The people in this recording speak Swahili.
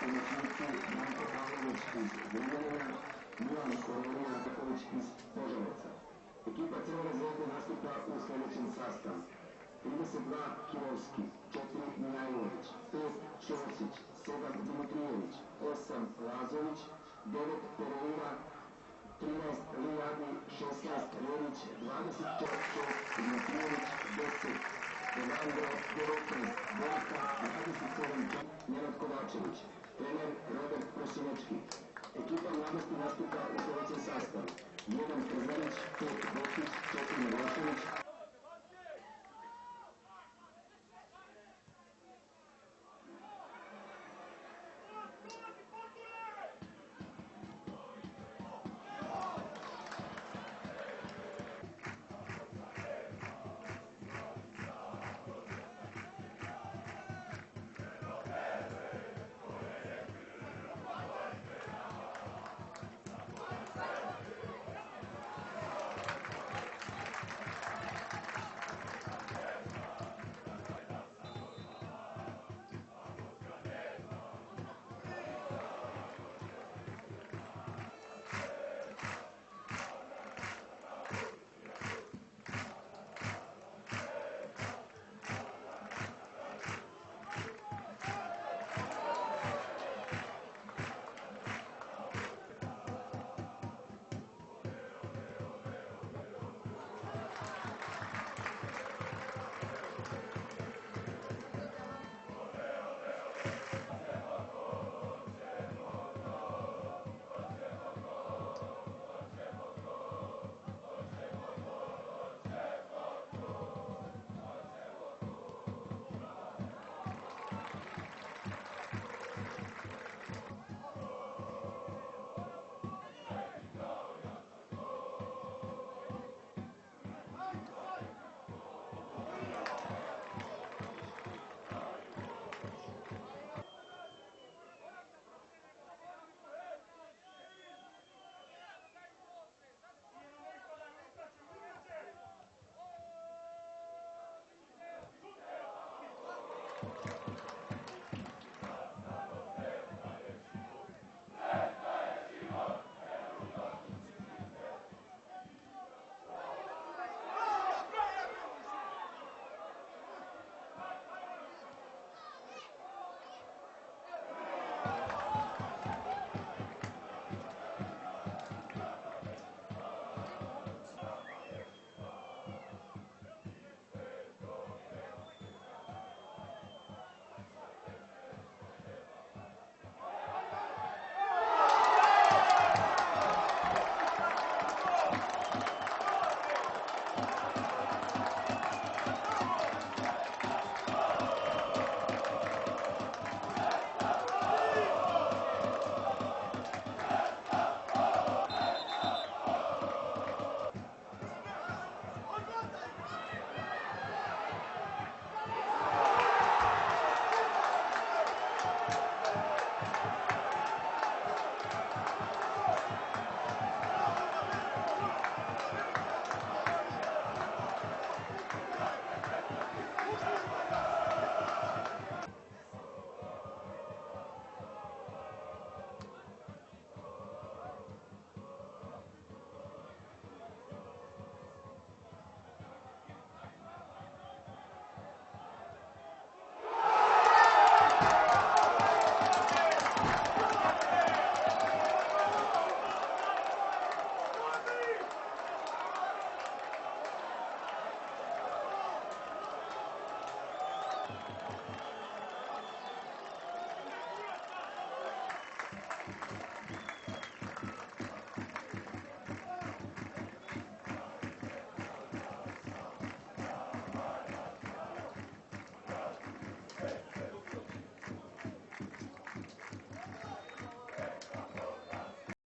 pomoćnici Branko Pavlović iz Zrenjanina, Milan Korelija Raković iz Požarevaca. Ekipa Crvene zvezde nastupa u sljedećem sastavu: 32 Kirovski, 4 Minajlović, 5 Ćosić, 7 Dimitrijević, 8 Lazović, 9 Pereira, 13 Lijadi, 16 Lerić, 26 Dimitrijević, 10 Fernando, 19 Borka, 27 Nenad Kovačević, trener Robert Prosinečki. Ekipa mladosti nastupa u sljedećem sastavu: 1 Trzanić, 5 Bokić, 4 Milošević,